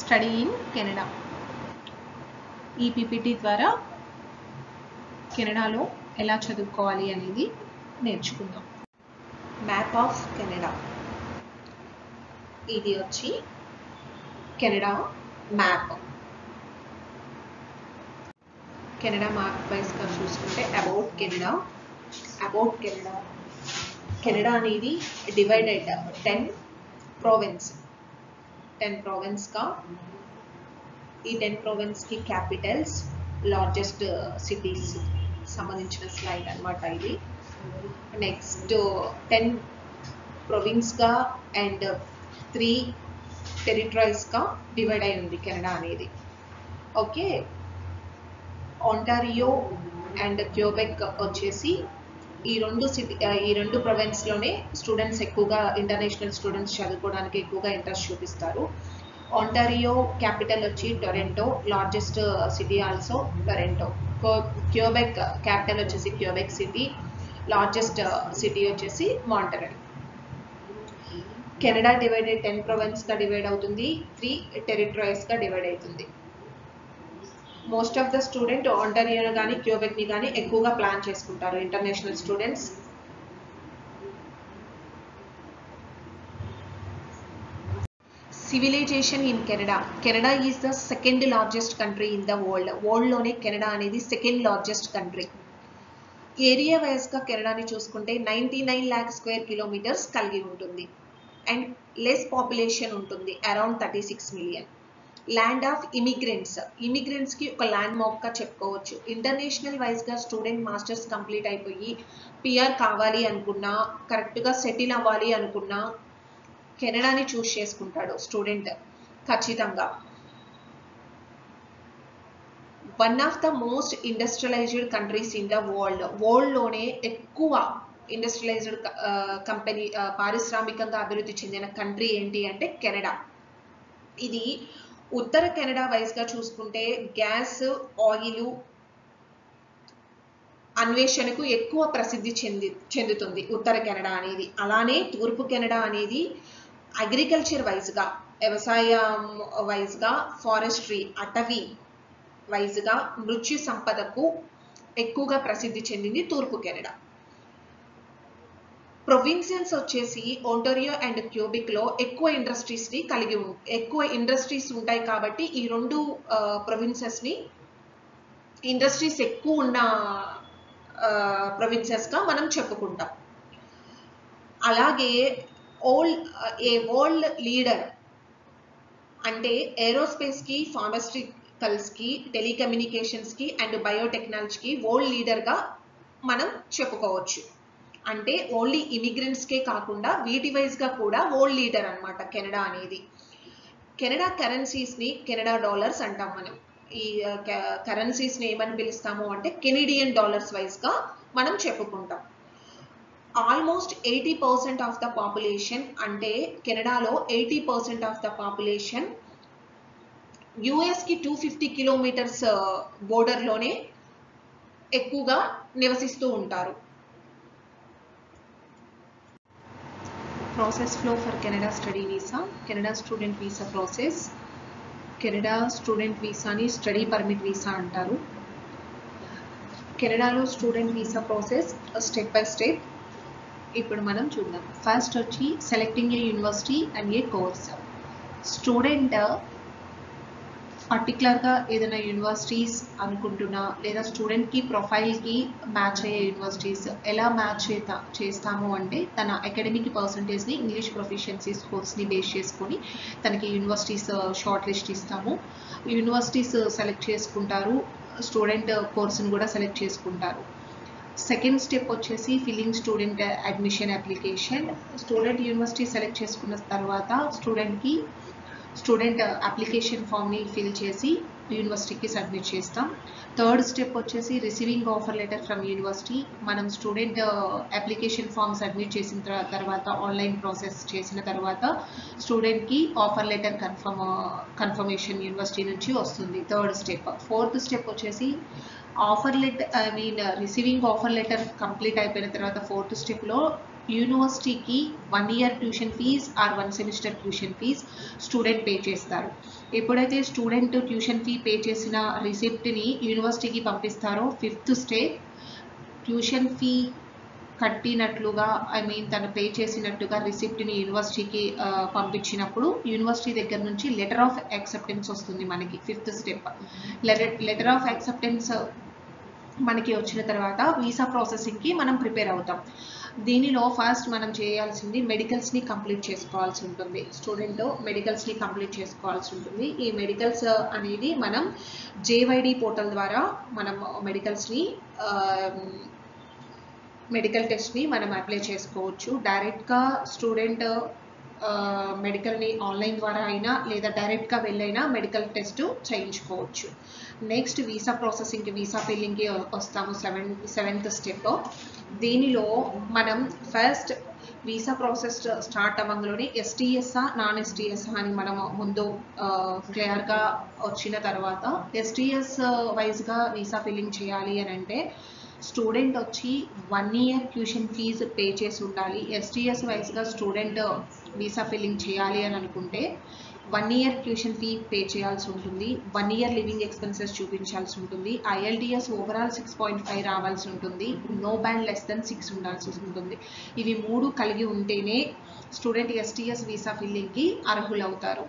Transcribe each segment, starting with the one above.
Study in Canada. ఈ PPT ద్వారా కెనడాలో ఎలా చదువుకోవాలి అనేది నేర్చుకుందాం. Map of Canada. ఇది వచ్చి కెనడా మ్యాప్. కెనడా మ్యాప్ వైస్గా చూసుకుంటే అబౌట్ కెనడా. కెనడా అనేది డివైడెడ్ 10 province గా. ఈ 10 provinceకి క్యాపిటల్స్, లార్జెస్ట్ సిటీస్ సంబంధించిన స్లైడ్ అన్నమాట ఇది. నెక్స్ట్ 10 provinceగా అండ్ 3 territoriesగా డివైడ్ అయి ఉంది కెనడా అనేది. ఓకే, ఒంటారియో అండ్ క్యూబెక్ వచ్చేసి ఈ రెండు ప్రొవిన్స్లోనే స్టూడెంట్స్ ఎక్కువగా, ఇంటర్నేషనల్ స్టూడెంట్స్ చదువుకోవడానికి ఎక్కువగా ఇంట్రెస్ట్ చూపిస్తారు. ఒంటారియో క్యాపిటల్ వచ్చి Toronto, largest city also Toronto. Quebec capital వచ్చేసి క్యూబెక్ సిటీ, లార్జెస్ట్ సిటీ వచ్చేసి మాంట్రియల్. కెనడా డివైడెడ్ 10 provinceగా డివైడ్ అవుతుంది, 3 territoriesగా డివైడ్ అవుతుంది. Most of the student Ontario కానీ క్యూబెక్ని కానీ ఎక్కువగా ప్లాన్ చేసుకుంటారు international students. Civilization in Canada. Canada is the second largest country in the world. వరల్డ్లోనే కెనడా అనేది సెకండ్ లార్జెస్ట్ కంట్రీ. ఏరియా వైజ్గా కెనడాని చూసుకుంటే 99 lakh square kilometers కలిగి ఉంటుంది అండ్ లెస్ పాపులేషన్ ఉంటుంది, అరౌండ్ 36 million. ల్యాండ్ ఆఫ్ ఇమిగ్రెంట్స్కి ఒక ల్యాండ్ మార్క్గా చెప్పుకోవచ్చు. ఇంటర్నేషనల్ వైజ్గా స్టూడెంట్ మాస్టర్స్ కంప్లీట్ అయిపోయి పిఆర్ కావాలి అనుకున్నా, కరెక్ట్గా సెటిల్ అవ్వాలి అనుకున్నా కెనడాని చూస్ చేసుకుంటాడు స్టూడెంట్ ఖచ్చితంగా. One of the most industrialized countries in the వరల్డ్లోనే ఎక్కువ ఇండస్ట్రియలైజ్డ్ కంపెనీ, పారిశ్రామికంగా అభివృద్ధి చెందిన కంట్రీ ఏంటి అంటే కెనడా. ఇది ఉత్తర కెనడా వైజ్గా చూసుకుంటే గ్యాస్, ఆయిల్ అన్వేషణకు ఎక్కువ ప్రసిద్ధి చెందుతుంది ఉత్తర కెనడా అనేది. అలానే తూర్పు కెనడా అనేది అగ్రికల్చర్ వైజ్గా, వ్యవసాయం వైజ్గా, ఫారెస్ట్రీ అటవీ వైజ్గా, మృత్యు సంపదకు ఎక్కువగా ప్రసిద్ధి చెందింది తూర్పు కెనడా. ప్రొవిన్సెస్ వచ్చేసి ఒంటారియో అండ్ క్యూబెక్లో ఎక్కువ ఇండస్ట్రీస్ ఉంటాయి కాబట్టి ఈ రెండు ప్రొవిన్సెస్ని ఇండస్ట్రీస్ ఎక్కువ ఉన్న ప్రొవిన్సెస్గా మనం చెప్పుకుంటాం. అలాగే వరల్డ్ లీడర్ అంటే ఏరోస్పేస్కి, ఫార్మాస్యూటికల్స్కి, టెలికమ్యూనికేషన్స్కి అండ్ బయోటెక్నాలజీకి వరల్డ్ లీడర్గా మనం చెప్పుకోవచ్చు. అంటే ఓన్లీ ఇమిగ్రెంట్స్కే కాకుండా వీటి వైజ్గా కూడా వరల్డ్ లీడర్ అన్నమాట కెనడా అనేది. కెనడా కరెన్సీస్ని కెనడా డాలర్స్ అంటాం మనం. ఈ కరెన్సీస్ని ఏమని పిలుస్తాము అంటే కెనడియన్ డాలర్స్ వైజ్గా మనం చెప్పుకుంటాం. ఆల్మోస్ట్ 80% ఆఫ్ ద పాపులేషన్, అంటే కెనడాలో 80% ఆఫ్ ద పాపులేషన్ యుఎస్కి 250 kilometers బోర్డర్లోనే ఎక్కువగా నివసిస్తూ ఉంటారు. Process flow for Canada study visa. Canada student visa process. Canada student వీసాని స్టడీ పర్మిట్ వీసా అంటారు. కెనడాలో student visa process step by step ఇప్పుడు మనం చూద్దాం. ఫస్ట్ వచ్చి selecting a university and a course. Student పర్టికులర్గా ఏదైనా యూనివర్సిటీస్ అనుకుంటున్నా, లేదా స్టూడెంట్కి ప్రొఫైల్కి మ్యాచ్ అయ్యే యూనివర్సిటీస్ ఎలా మ్యాచ్ చేస్తాము అంటే తన అకాడమిక్ పర్సంటేజ్ని, ఇంగ్లీష్ ప్రొఫిషియన్సీ స్కోర్స్ని బేస్ చేసుకొని తనకి యూనివర్సిటీస్ షార్ట్ లిస్ట్ ఇస్తాము. యూనివర్సిటీస్ సెలెక్ట్ చేసుకుంటారు, స్టూడెంట్ కోర్సును కూడా సెలెక్ట్ చేసుకుంటారు. సెకండ్ స్టెప్ వచ్చేసి filling student admission application. Student university select చేసుకున్న తర్వాత స్టూడెంట్ అప్లికేషన్ ఫామ్ని ఫిల్ చేసి యూనివర్సిటీకి సబ్మిట్ చేస్తాం. థర్డ్ స్టెప్ వచ్చేసి receiving offer letter from university. మనం స్టూడెంట్ అప్లికేషన్ ఫామ్ సబ్మిట్ చేసిన తర్వాత, ఆన్లైన్ ప్రాసెస్ చేసిన తర్వాత స్టూడెంట్కి ఆఫర్ లెటర్ కన్ఫర్మేషన్ యూనివర్సిటీ నుంచి వస్తుంది. Third step. ఫోర్త్ స్టెప్ వచ్చేసి రిసీవింగ్ ఆఫర్ లెటర్ కంప్లీట్ అయిపోయిన తర్వాత ఫోర్త్ స్టెప్లో యూనివర్సిటీకి 1 year tuition fee or 1 semester tuition fee student pay చేస్తారు. ఎప్పుడైతే స్టూడెంట్ ట్యూషన్ ఫీ పే చేసిన రిసిప్ట్ని యూనివర్సిటీకి పంపిస్తారో, 5th స్టెప్ ట్యూషన్ ఫీ కట్టినట్లుగా తను పే చేసినట్టుగా రిసిప్ట్ని యూనివర్సిటీకి పంపించినప్పుడు యూనివర్సిటీ దగ్గర నుంచి లెటర్ ఆఫ్ యాక్సెప్టెన్స్ వస్తుంది మనకి. 5th step letter of acceptance మనకి వచ్చిన తర్వాత వీసా ప్రాసెసింగ్కి మనం ప్రిపేర్ అవుతాం. దీనిలో ఫస్ట్ మనం చేయాల్సింది మెడికల్స్ని కంప్లీట్ చేసుకోవాల్సి ఉంటుంది. స్టూడెంట్ మెడికల్స్ని కంప్లీట్ చేసుకోవాల్సి ఉంటుంది. ఈ మెడికల్స్ అనేది మనం JYD పోర్టల్ ద్వారా మనం మెడికల్ టెస్ట్ని మనం అప్లై చేసుకోవచ్చు. డైరెక్ట్గా స్టూడెంట్ మెడికల్ని ఆన్లైన్ ద్వారా అయినా లేదా డైరెక్ట్గా వెళ్ళైనా మెడికల్ టెస్ట్ చేయించుకోవచ్చు. నెక్స్ట్ వీసా ప్రాసెసింగ్కి, వీసా ఫిల్లింగ్కి వస్తాము. 7th step. దీనిలో మనం ఫస్ట్ వీసా ప్రాసెస్ స్టార్ట్ అవ్వగానే STS నాన్ STS అని మనం ముందు క్లియర్గా వచ్చిన తర్వాత STS వైజ్గా వీసా ఫిల్లింగ్ చేయాలి అని అంటే స్టూడెంట్ వచ్చి 1 year ట్యూషన్ ఫీజు పే చేసి ఉండాలి. STS వైజ్గా స్టూడెంట్ వీసా ఫిల్లింగ్ చేయాలి అని అనుకుంటే 1 year ట్యూషన్ ఫీ పే చేయాల్సి ఉంటుంది. 1 year లివింగ్ ఎక్స్పెన్సెస్ చూపించాల్సి ఉంటుంది. IELTS ఓవరాల్ 6.5 రావాల్సి ఉంటుంది. నో బ్యాండ్ లెస్ దెన్ 6 ఉండాల్సి ఉంటుంది. ఇవి 3 కలిగి ఉంటేనే స్టూడెంట్ STS వీసా ఫిల్లింగ్కి అర్హులవుతారు.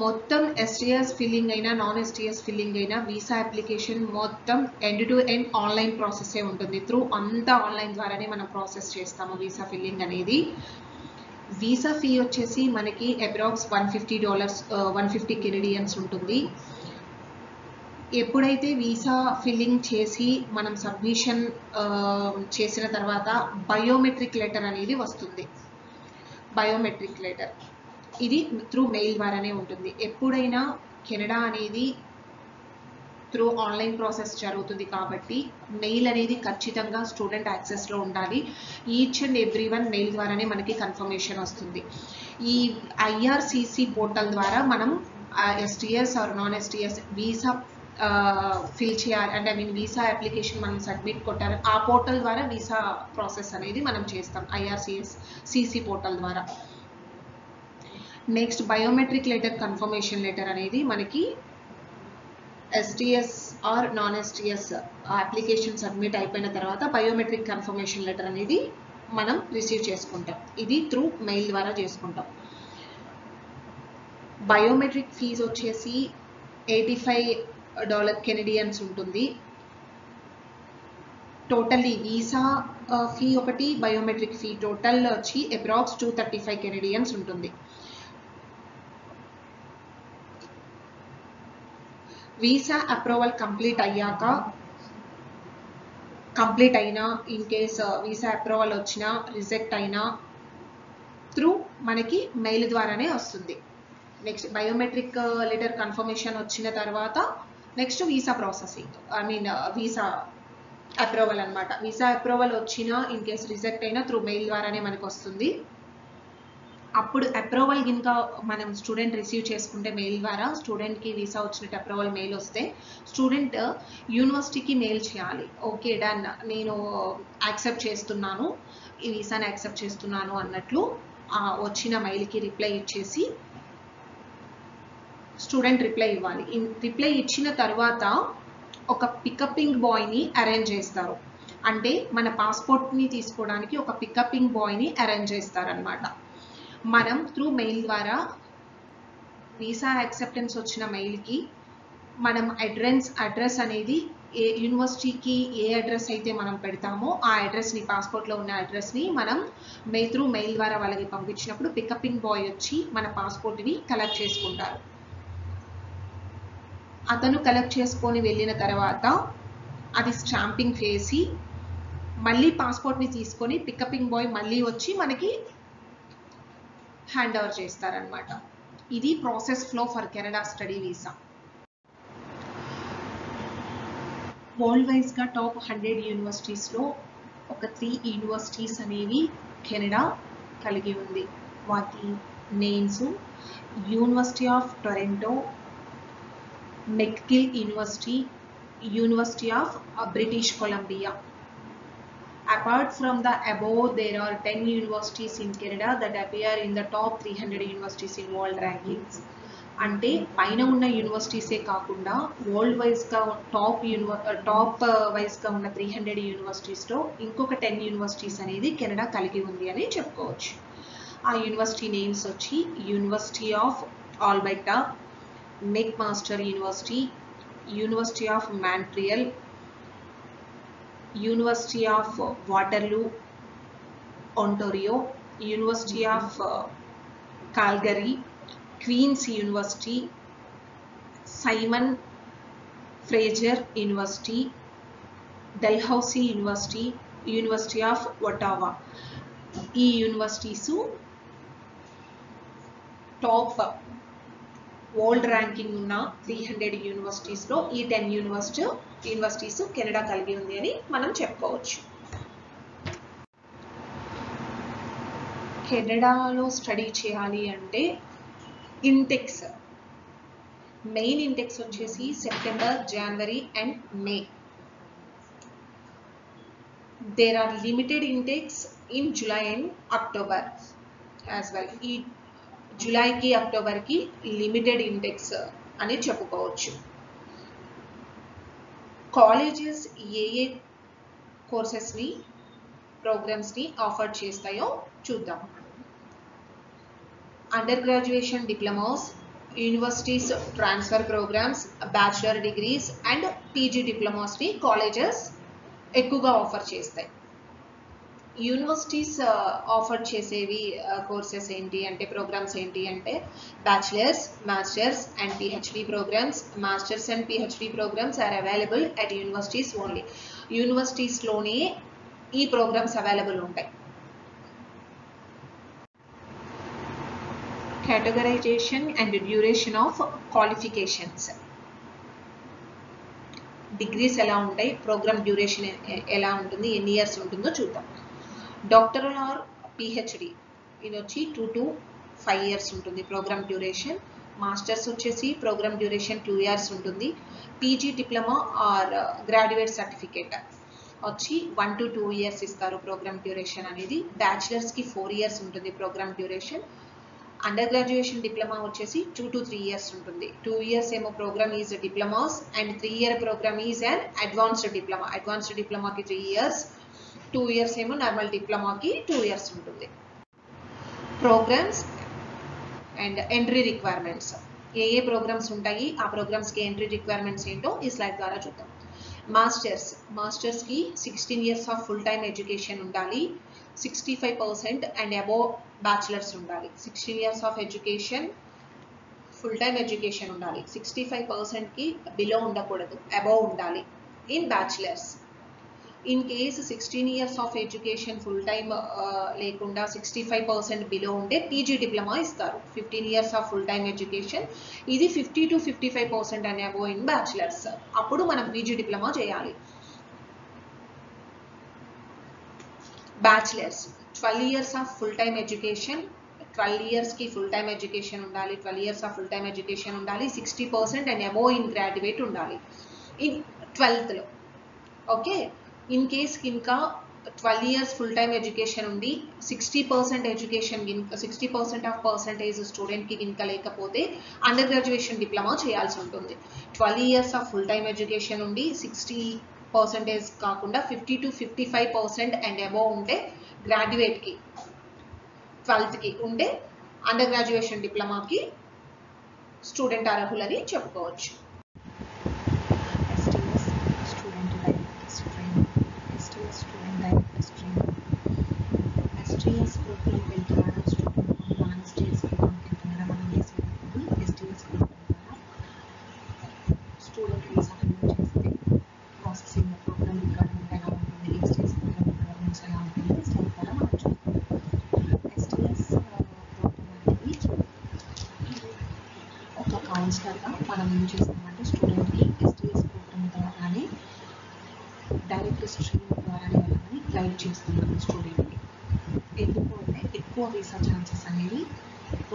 మొత్తం STS ఫిల్లింగ్ అయినా నాన్ STS ఫిల్లింగ్ అయినా వీసా అప్లికేషన్ మొత్తం ఎండ్ టు ఎండ్ ఆన్లైన్ ప్రాసెసే ఉంటుంది. అంతా ఆన్లైన్ ద్వారానే మనం ప్రాసెస్ చేస్తాము వీసా ఫిల్లింగ్ అనేది. వీసా ఫీ వచ్చేసి మనకి అప్రాక్స్ $150 150 కెనడియన్స్ ఉంటుంది. ఎప్పుడైతే వీసా ఫిల్లింగ్ చేసి మనం సబ్మిషన్ చేసిన తర్వాత బయోమెట్రిక్ లెటర్ అనేది వస్తుంది. బయోమెట్రిక్ లెటర్ ఇది త్రూ మెయిల్ ద్వారానే ఉంటుంది. ఎప్పుడైనా కెనడా అనేది త్రూ ఆన్లైన్ ప్రాసెస్ జరుగుతుంది కాబట్టి మెయిల్ అనేది ఖచ్చితంగా స్టూడెంట్ యాక్సెస్లో ఉండాలి. ఈచ్ అండ్ ఎవ్రీ1 మెయిల్ ద్వారానే మనకి కన్ఫర్మేషన్ వస్తుంది. ఈ IRCC పోర్టల్ ద్వారా మనం STS or non STS visa fill చేయాలి అంటే వీసా అప్లికేషన్ మనం సబ్మిట్ కొట్టారు. ఆ పోర్టల్ ద్వారా వీసా ప్రాసెస్ అనేది మనం చేస్తాం IRCC పోర్టల్ ద్వారా. Next biometric letter confirmation letter అనేది మనకి STS or non STS application submit అయిపోయిన తర్వాత బయోమెట్రిక్ కన్ఫర్మేషన్ లెటర్ అనేది మనం రిసీవ్ చేసుకుంటాం. ఇది త్రూ మెయిల్ ద్వారా చేసుకుంటాం. బయోమెట్రిక్ ఫీజు వచ్చేసి $85 కెనడియన్స్ ఉంటుంది. టోటల్లీ వీసా ఫీ ఒకటి బయోమెట్రిక్ ఫీ టోటల్ వచ్చి అప్రాక్స్ $235 కెనడియన్స్ ఉంటుంది. వీసా అప్రూవల్ కంప్లీట్ అయినా ఇన్ కేస్ వీసా అప్రూవల్ వచ్చినా రిజెక్ట్ అయినా త్రూ మనకి మెయిల్ ద్వారానే వస్తుంది. నెక్స్ట్ బయోమెట్రిక్ లెటర్ కన్ఫర్మేషన్ వచ్చిన తర్వాత next visa processing visa approval అనమాట. వీసా అప్రూవల్ వచ్చినా ఇన్ కేస్ రిజెక్ట్ అయినా త్రూ మెయిల్ ద్వారానే మనకు వస్తుంది. అప్పుడు అప్రూవల్ కనుక మనం స్టూడెంట్ రిసీవ్ చేసుకుంటే మెయిల్ ద్వారా స్టూడెంట్కి వీసా వచ్చినట్టు అప్రూవల్ మెయిల్ వస్తే స్టూడెంట్ యూనివర్సిటీకి మెయిల్ చేయాలి. ఓకే డన్, నేను యాక్సెప్ట్ చేస్తున్నాను, ఈ వీసాని యాక్సెప్ట్ చేస్తున్నాను అన్నట్లు వచ్చిన మెయిల్కి రిప్లై ఇచ్చేసి స్టూడెంట్ రిప్లై ఇవ్వాలి. రిప్లై ఇచ్చిన తర్వాత ఒక పికపింగ్ బాయ్ని అరేంజ్ చేస్తారు. అంటే మన పాస్పోర్ట్ని తీసుకోవడానికి ఒక పికపింగ్ బాయ్ని అరేంజ్ చేస్తారనమాట. మనం త్రూ మెయిల్ ద్వారా వీసా యాక్సెప్టెన్స్ వచ్చిన మెయిల్కి మనం అడ్రస్ అనేది యూనివర్సిటీకి ఏ అడ్రస్ అయితే మనం పెడతామో ఆ అడ్రస్ని, పాస్పోర్ట్లో ఉన్న అడ్రస్ని మనం త్రూ మెయిల్ ద్వారా వాళ్ళకి పంపించినప్పుడు పికపింగ్ బాయ్ వచ్చి మన పాస్పోర్ట్ని కలెక్ట్ చేసుకుంటారు. అతను కలెక్ట్ చేసుకొని వెళ్ళిన తర్వాత అది స్టాంపింగ్ చేసి మళ్ళీ పాస్పోర్ట్ని తీసుకొని పికపింగ్ బాయ్ మళ్ళీ వచ్చి మనకి హ్యాండ్ ఓవర్ చేస్తారనమాట. ఇది process flow for Canada study visa. World వైజ్గా టాప్ 100 యూనివర్సిటీస్లో ఒక 3 యూనివర్సిటీస్ అనేవి కెనడా కలిగి ఉంది. వాటి names university of Toronto, McGill university, university of British Columbia. Apart from the above, there are 10 universities in Canada that appear in the top 300 universities in world rankings. అంటే పైన ఉన్న యూనివర్సిటీసే కాకుండా world వైజ్గా top వైజ్గా ఉన్న 300 యూనివర్సిటీస్లో ఇంకొక 10 యూనివర్సిటీస్ అనేది Canada కలిగి ఉంది అని చెప్పుకోవచ్చు. ఆ యూనివర్సిటీ నేమ్స్ వచ్చి university of Alberta, McMaster university, university of Montreal, University of Waterloo, Ontario, University of Calgary, Queen's University, Simon Fraser University, Dalhousie University, University of Ottawa. ఈ యూనివర్సిటీస్ టాప్ వరల్డ్ ర్యాంకింగ్ ఉన్న 300 యూనివర్సిటీస్లో ఈ 10 universities Canada కలిగి ఉంది అని మనం చెప్పుకోవచ్చు. కెనడాలో study చేయాలి అంటే ఇంటెక్స్, మెయిన్ ఇంటెక్స్ వచ్చేసి September, January and May. There are limited intakes in July and October as well. ఈ జూలైకి అక్టోబర్కి లిమిటెడ్ ఇంటెక్స్ అని చెప్పుకోవచ్చు. కాలేజెస్ ఏ కోర్సెస్ని ప్రోగ్రామ్స్ని ఆఫర్ చేస్తాయో చూద్దాం. Under graduation diplomas, universities transfer programs, bachelor degrees and PG డిప్లొమాస్ని colleges ఎక్కువగా offer చేస్తాయి. యూనివర్సిటీస్ ఆఫర్ చేసేవి కోర్సెస్ ఏంటి అంటే, ప్రోగ్రామ్స్ ఏంటి అంటే bachelors, masters and PhD programs. Masters and PhD programs are available at universities only. యూనివర్సిటీస్లోనే ఈ ప్రోగ్రామ్స్ అవైలబుల్ ఉంటాయి. Categorization and duration of qualifications. Degrees ఎలా ఉంటాయి, ప్రోగ్రామ్ డ్యూరేషన్ ఎలా ఉంటుంది, ఎన్ని ఇయర్స్ ఉంటుందో చూద్దాం. డాక్టరల్ ఆర్ పిహెచ్డి ఇది వచ్చి 2 to 5 ఇయర్స్ ఉంటుంది ప్రోగ్రామ్ డ్యూరేషన్. మాస్టర్స్ వచ్చేసి ప్రోగ్రామ్ డ్యూరేషన్ 2 ఇయర్స్ ఉంటుంది. PG diploma or graduate certificate వచ్చి 1 to 2 ఇయర్స్ ఇస్తారు ప్రోగ్రామ్ డ్యూరేషన్ అనేది. బ్యాచిలర్స్కి 4 ఇయర్స్ ఉంటుంది program duration. Under graduation diploma వచ్చేసి 2 to 3 ఇయర్స్ ఉంటుంది. 2 ఇయర్స్ ఏమో program is diplomas and 3 year program is and advanced diploma. Advanced డిప్లొమాకి 3 ఇయర్స్, 2 ఇయర్స్ ఏమో నార్మల్ డిప్లొమాకి 2 ఇయర్స్ ఉంటుంది. Programmes and entry requirements. ఏ ప్రోగ్రామ్స్ ఉంటాయి, ఆ ప్రోగ్రామ్స్కి ఎంట్రీ రిక్వైర్మెంట్స్ ఏంటో ఈ స్లైడ్ ద్వారా చూద్దాం. మాస్టర్స్కి 16 years of full time education ఉండాలి. 65% అండ్ అబోవ్ బ్యాచిలర్స్ ఉండాలి. 16 years of education, full time education ఉండాలి. 65%కి బిలో ఉండకూడదు, అబోవ్ ఉండాలి in bachelors. In case 16 years of education full time లేకుండా 65% బిలో ఉంటే పీజీ డిప్లొమా ఇస్తారు. 15 years of full time education, ఇది 50 to 55% అని అబోవ్ ఇన్ బ్యాచిలర్స్. అప్పుడు మనం పీజీ డిప్లొమా చేయాలి. Bachelors 12 years of full time education, 12 yearsకి ఫుల్ టైమ్ ఎడ్యుకేషన్ ఉండాలి. 12 years of full time education ఉండాలి. 60% అండ్ అబోవ్ ఇన్ గ్రాడ్యుయేట్ ఉండాలి ఇన్ 12th లో. ఓకే, ఇన్ కేస్ ఇంకా 12 years ఫుల్ టైమ్ ఎడ్యుకేషన్ ఉండి 60% ఎడ్యుకేషన్ 60% ఆఫ్ పర్సంటేజ్ స్టూడెంట్కి ఇంకా లేకపోతే అండర్ గ్రాడ్యుయేషన్ డిప్లొమా చేయాల్సి ఉంటుంది. 12 years of full time education ఉండి 60% కాకుండా 50 to 55% అండ్ అబోవ్ ఉంటే గ్రాడ్యుయేట్కి 12thకి ఉంటే అండర్ గ్రాడ్యుయేషన్ డిప్లొమాకి స్టూడెంట్ అర్హులని చెప్పుకోవచ్చు. STS program వెళ్తున్నారా స్టూడెంట్, నాన్ STS program వెళ్తున్నారా, మనం చేసేటప్పుడు STS program ద్వారా స్టూడెంట్ వీసా అప్లై చేస్తే ప్రాసెసింగ్ ప్రోగ్రామ్ రిక్వైర్మెంట్ ఎలా ఉంటుంది, STS program రిక్వైర్మెంట్స్ ఎలా ఉంటుంది స్లైడ్ ద్వారా మనం చూస్తాం. STS ప్రోగ్రామ్ అనేది ఒక కౌన్సిలర్గా మనం ఏం చేస్తామంటే స్టూడెంట్కి STS ప్రోగ్రామ్ ద్వారానే డైరెక్ట్ స్ట్రీమ్ ద్వారానే వెళ్ళమని గైడ్ చేస్తున్నాము స్టూడెంట్కి. ఎందుకు అంటే ఎక్కువ వీసా ఛాన్సెస్ అనేవి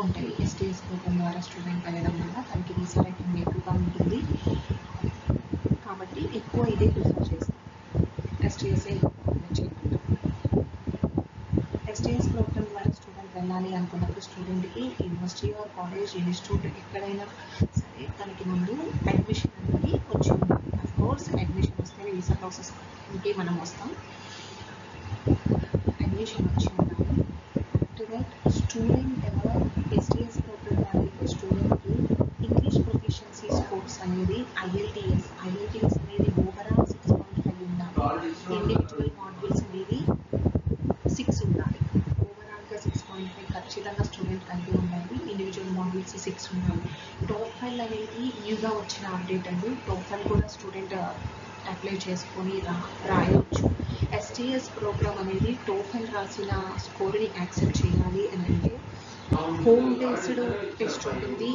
ఉంటాయి. STS ప్రోగ్రామ్ ద్వారా స్టూడెంట్ వెళ్ళడం వల్ల తనకి వీసా రేటింగ్ ఎక్కువగా ఉంటుంది కాబట్టి ఎక్కువ ఇదే ప్రిఫర్ చేస్తాం, STS చేయకుండా. మనకి యూనివర్సిటీ ఆర్ కాలేజ్ ఇన్స్టిట్యూట్ ఎక్కడైనా సరే తనకి ముందు అడ్మిషన్ అనేది వచ్చి ఉండాలి. అఫ్ కోర్స్ అడ్మిషన్ వస్తే వీసా ప్రాసెస్ ఇంకే మనం వస్తాం. అడ్మిషన్ వచ్చి ఉండాలి. After that student STS programme అనేది స్టూడెంట్కి ఇంగ్లీష్ ప్రొఫిషియన్సీ స్కోర్స్ అనేది ఐఎల్టీఎస్ అనేది ఓవరాల్ 6.5 ఉండాలి. ఇండివిజువల్ మాడ్యూల్స్ అనేది 6 ఉండాలి. ఓవరాల్గా 6.5 ఖచ్చితంగా స్టూడెంట్ కలిగి ఉండాలి. ఇండివిజువల్ మాడ్యూల్స్ 6 ఉండాలి. టోఫెల్ అనేది న్యూగా వచ్చిన అప్డేట్ అండి. టోఫెల్ కూడా స్టూడెంట్ అప్లై చేసుకొని రాయవచ్చు. ఎస్టీఎస్ ప్రోగ్రామ్ అనేది టోఫెల్ రాసిన స్కోర్ని యాక్సెప్ట్ చేయాలి అని అంటే హోమ్ బేస్డ్ టెస్ట్ ఉంటుంది,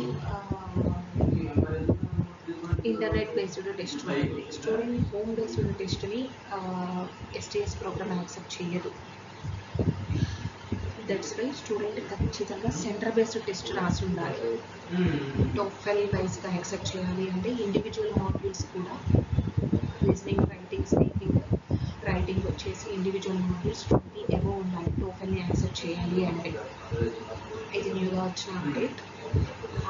ఇంటర్నెట్ బేస్డ్ టెస్ట్ ఉంటుంది. స్టూడెంట్ హోమ్ బేస్డ్ టెస్ట్ని ఎస్టీఎస్ ప్రోగ్రామ్ యాక్సెప్ట్ చేయదు. దట్స్ వై స్టూడెంట్ ఖచ్చితంగా సెంటర్ బేస్డ్ టెస్ట్ రాసి ఉండాలి. టోఫెల్ వైజ్గా యాక్సెప్ట్ చేయాలి అంటే ఇండివిజువల్ మాడ్యూల్స్ కూడా లిజనింగ్, రైటింగ్, స్పీకింగ్, రైటింగ్ వచ్చేసి ఇండివిజువల్ మాడ్యూల్స్ 20 అబోవ్ ఉండాలి టోఫెల్ని యాక్సెప్ట్ చేయాలి అంటే. ఇది న్యూగా వచ్చిన అప్డేట్.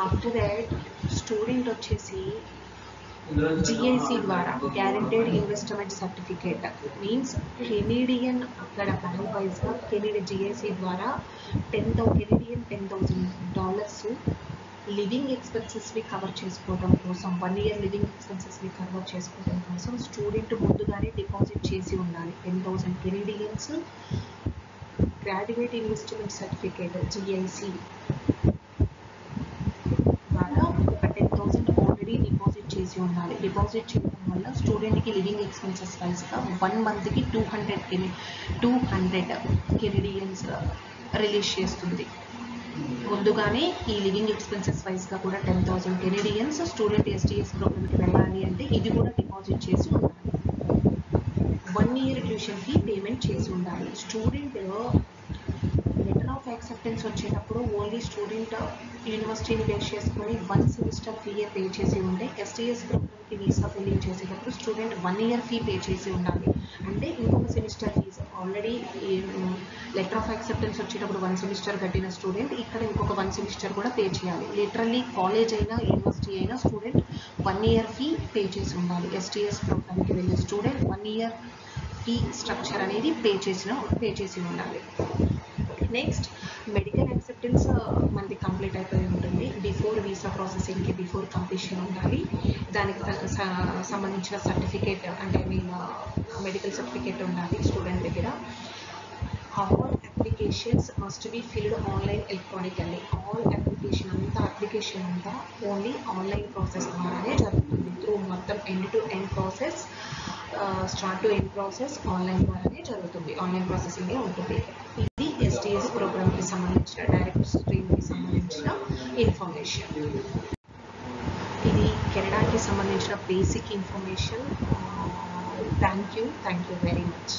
ఆఫ్టర్ దాట్ స్టూడెంట్ వచ్చేసి జిఐసి ద్వారా guaranteed investment certificate means Canadian అక్కడ బ్యాంక్ వైజ్గా జిఐసి ద్వారా $10,000 లివింగ్ ఎక్స్పెన్సెస్ని కవర్ చేసుకోవడం కోసం 1 ఇయర్ లివింగ్ ఎక్స్పెన్సెస్ని కవర్ చేసుకోవడం కోసం స్టూడెంట్ ముందుగానే డిపాజిట్ చేసి ఉండాలి. 10,000 Canadiens graduate investment certificate GIC ద్వారా ఒక 10,000 ఆల్రెడీ డిపాజిట్ చేసి ఉండాలి. డిపాజిట్ చేయడం వల్ల స్టూడెంట్కి లివింగ్ ఎక్స్పెన్సెస్ వైజ్గా 1 మంత్కి 200 కెనడియన్స్ రిలీజ్ చేస్తుంది. ముందుగానే ఈ లివింగ్ ఎక్స్పెన్సెస్ వైజ్గా కూడా 10,000 కెనడియన్స్ స్టూడెంట్ ఎస్టీఎస్ ప్రోగ్రామ్కి వెళ్ళాలి అంటే ఇది కూడా డిపాజిట్ చేసి ఉండాలి. 1 ఇయర్ ట్యూషన్ ఫీ పేమెంట్ చేసి ఉండాలి. స్టూడెంట్ లెటర్ ఆఫ్ యాక్సెప్టెన్స్ వచ్చేటప్పుడు ఓన్లీ స్టూడెంట్ యూనివర్సిటీని బేస్ చేసుకొని 1 సెమిస్టర్ ఫీ పే చేసి ఉంటే ఎస్టీఎస్ ప్రోగ్రామ్కి వీసా ఫిల్లింగ్ చేసేటప్పుడు స్టూడెంట్ 1 ఇయర్ ఫీ పే చేసి ఉండాలి. అంటే ఇంకొక semester fee already letter of acceptance వచ్చేటప్పుడు 1 సెమిస్టర్ కట్టిన స్టూడెంట్ ఇక్కడ ఇంకొక 1 సెమిస్టర్ కూడా పే చేయాలి. లిటరల్లీ కాలేజ్ అయినా యూనివర్సిటీ అయినా స్టూడెంట్ 1 ఇయర్ ఫీ పే చేసి ఉండాలి. ఎస్టీఎస్ ప్రోగ్రామ్కి వెళ్ళే స్టూడెంట్ 1 ఇయర్ ఫీ స్ట్రక్చర్ అనేది పే చేసి ఉండాలి. నెక్స్ట్ మెడికల్ యాక్సెప్టెన్స్ మనది కంప్లీట్ అయిపోయి ఉంటుంది. బిఫోర్ వీసా ప్రాసెసింగ్కి బిఫోర్ కంప్లీషన్ ఉండాలి. దానికి సంబంధించిన సర్టిఫికేట్ అంటే మెడికల్ సర్టిఫికేట్ ఉండాలి స్టూడెంట్ దగ్గర. All applications must be filled online electronically. All application అంతా ఓన్లీ ఆన్లైన్ ప్రాసెస్ ద్వారానే జరుగుతుంది. త్రూ మొత్తం end to end process, start to end process online ద్వారానే జరుగుతుంది. ఆన్లైన్ ప్రాసెసింగే ఉంటుంది. ఇది ఎస్టీఎస్ ప్రోగ్రామ్కి సంబంధించిన డైరెక్ట్ స్ట్రీమ్కి సంబంధించిన ఇన్ఫర్మేషన్. ఇది కెనడాకి సంబంధించిన basic information. Thank you very much.